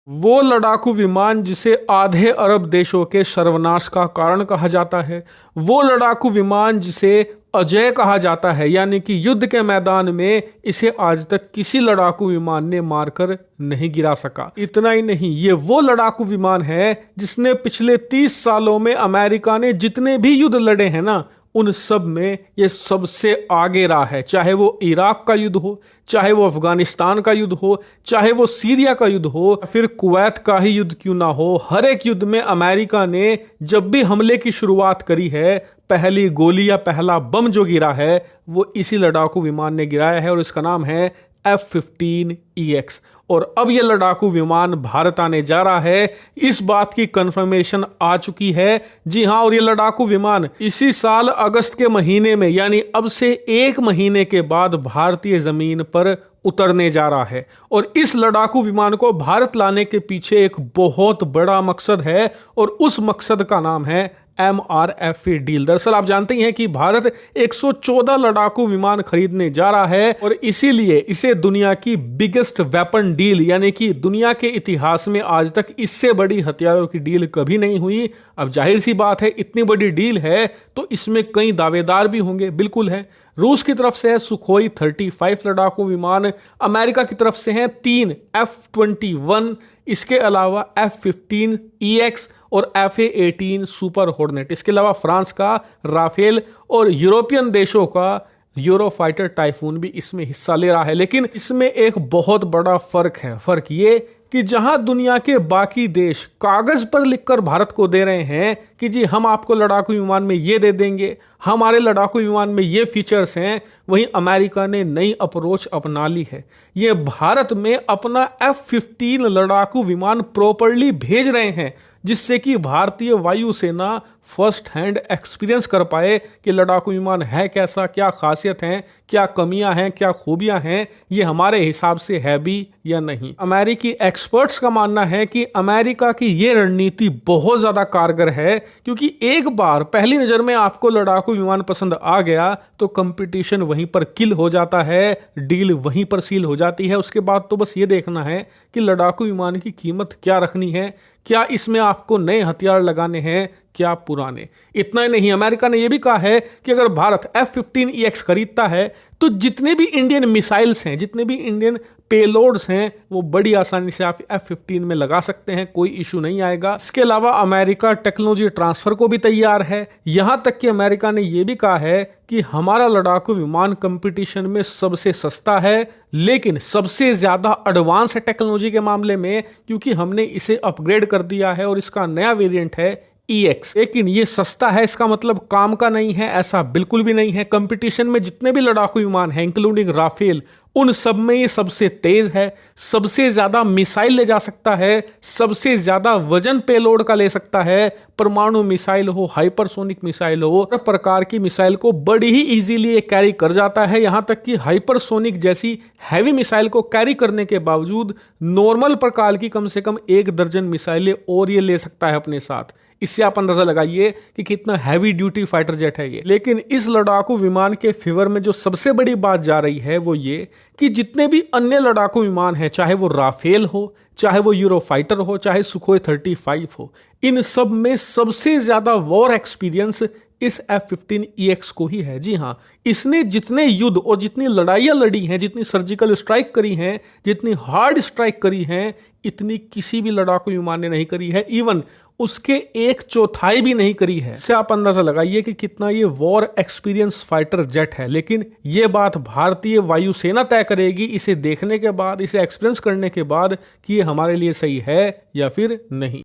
वो लड़ाकू विमान जिसे आधे अरब देशों के सर्वनाश का कारण कहा जाता है, वो लड़ाकू विमान जिसे अजय कहा जाता है, यानी कि युद्ध के मैदान में इसे आज तक किसी लड़ाकू विमान ने मारकर नहीं गिरा सका। इतना ही नहीं, ये वो लड़ाकू विमान है जिसने पिछले 30 सालों में अमेरिका ने जितने भी युद्ध लड़े हैं ना, उन सब में ये सबसे आगे रहा है। चाहे वो इराक का युद्ध हो, चाहे वो अफगानिस्तान का युद्ध हो, चाहे वो सीरिया का युद्ध हो, फिर कुवैत का ही युद्ध क्यों ना हो, हर एक युद्ध में अमेरिका ने जब भी हमले की शुरुआत करी है, पहली गोली या पहला बम जो गिरा है वो इसी लड़ाकू विमान ने गिराया है और इसका नाम है F-15EX। और अब यह लड़ाकू विमान भारत आने जा रहा है, इस बात की कंफर्मेशन आ चुकी है। जी हां, और यह लड़ाकू विमान इसी साल अगस्त के महीने में, यानी अब से 1 महीने के बाद भारतीय जमीन पर उतरने जा रहा है। और इस लड़ाकू विमान को भारत लाने के पीछे एक बहुत बड़ा मकसद है और उस मकसद का नाम है MRFA डील। दरअसल आप जानते ही हैं कि भारत 114 लड़ाकू विमान खरीदने जा रहा है और इसीलिए इसे दुनिया की बिगेस्ट वेपन डील, यानी कि दुनिया के इतिहास में आज तक इससे बड़ी हथियारों की डील कभी नहीं हुई। अब जाहिर सी बात है, इतनी बड़ी डील है तो इसमें कई दावेदार भी होंगे, बिल्कुल है। रूस की तरफ से है सुखोई 35 लड़ाकू विमान, अमेरिका की तरफ से हैं 3 F-21, इसके अलावा F-15EX और FA-18 सुपर हॉर्नेट, इसके अलावा फ्रांस का राफेल और यूरोपियन देशों का यूरोफाइटर टाइफून भी इसमें हिस्सा ले रहा है। लेकिन इसमें एक बहुत बड़ा फर्क है। फर्क ये कि जहां दुनिया के बाकी देश कागज पर लिखकर भारत को दे रहे हैं कि जी हम आपको लड़ाकू विमान में ये दे देंगे, हमारे लड़ाकू विमान में ये फीचर्स हैं, वहीं अमेरिका ने नई अप्रोच अपना ली है। ये भारत में अपना F-15 लड़ाकू विमान प्रॉपरली भेज रहे हैं, जिससे कि भारतीय वायुसेना फर्स्ट हैंड एक्सपीरियंस कर पाए कि लड़ाकू विमान है कैसा, क्या खासियत है, क्या कमियां हैं, क्या खूबियां हैं, ये हमारे हिसाब से है भी या नहीं। अमेरिकी एक्सपर्ट्स का मानना है कि अमेरिका की ये रणनीति बहुत ज़्यादा कारगर है, क्योंकि एक बार पहली नज़र में आपको लड़ाकू विमान पसंद आ गया तो कंपटीशन वहीं पर किल हो जाता है, डील वहीं पर सील हो जाती है। उसके बाद तो बस ये देखना है कि लड़ाकू विमान की कीमत क्या रखनी है, क्या इसमें आपको नए हथियार लगाने हैं, क्या पुराने। इतना ही नहीं, अमेरिका ने यह भी कहा है कि अगर भारत F-15EX खरीदता है तो जितने भी इंडियन मिसाइल्स हैं, जितने भी इंडियन पेलोड्स हैं, वो बड़ी आसानी से आप F-15 में लगा सकते हैं, कोई इशू नहीं आएगा। इसके अलावा अमेरिका टेक्नोलॉजी ट्रांसफर को भी तैयार है। यहां तक कि अमेरिका ने यह भी कहा है कि हमारा लड़ाकू विमान कंपटीशन में सबसे सस्ता है, लेकिन सबसे ज्यादा एडवांस है टेक्नोलॉजी के मामले में, क्योंकि हमने इसे अपग्रेड कर दिया है और इसका नया वेरिएंट है EX। लेकिन ये सस्ता है इसका मतलब काम का नहीं है, ऐसा बिल्कुल भी नहीं है। कंपटीशन में जितने भी लड़ाकू विमान हैं, इंक्लूडिंग राफेल, उन सब में ये सबसे तेज है, सबसे ज्यादा मिसाइल ले जा सकता है, सबसे ज्यादा वजन पेलोड का ले सकता है। परमाणु मिसाइल हो, हाइपरसोनिक मिसाइल हो, हर प्रकार की मिसाइल को बड़ी ही इजीली ये कैरी कर जाता है। यहां तक कि हाइपरसोनिक जैसी हैवी मिसाइल को कैरी करने के बावजूद नॉर्मल प्रकार की कम से कम 1 दर्जन मिसाइलें और ये ले सकता है अपने साथ। इससे आप अंदाजा लगाइए कि कितना हैवी ड्यूटी फाइटर जेट है ये। लेकिन इस लड़ाकू विमान के फेवर में जो सबसे बड़ी बात जा रही है वो ये कि जितने भी अन्य लड़ाकू विमान हैं, चाहे वो राफेल हो, चाहे वो यूरोफाइटर हो, चाहे सुखोई 35 हो, इन सब में सबसे ज्यादा वॉर एक्सपीरियंस इस F-15EX को ही है। जी हाँ, इसने जितने युद्ध और जितनी लड़ाइयाँ लड़ी हैं, जितनी सर्जिकल स्ट्राइक करी हैं, जितनी हार्ड स्ट्राइक करी हैं, इतनी किसी भी लड़ाकू विमान ने नहीं करी है। इवन उसके 1/4 भी नहीं करी है। इससे आप अंदाजा लगाइए कि कितना ये वॉर एक्सपीरियंस फाइटर जेट है। लेकिन ये बात भारतीय वायुसेना तय करेगी इसे देखने के बाद, इसे एक्सपीरियंस करने के बाद, कि ये हमारे लिए सही है या फिर नहीं।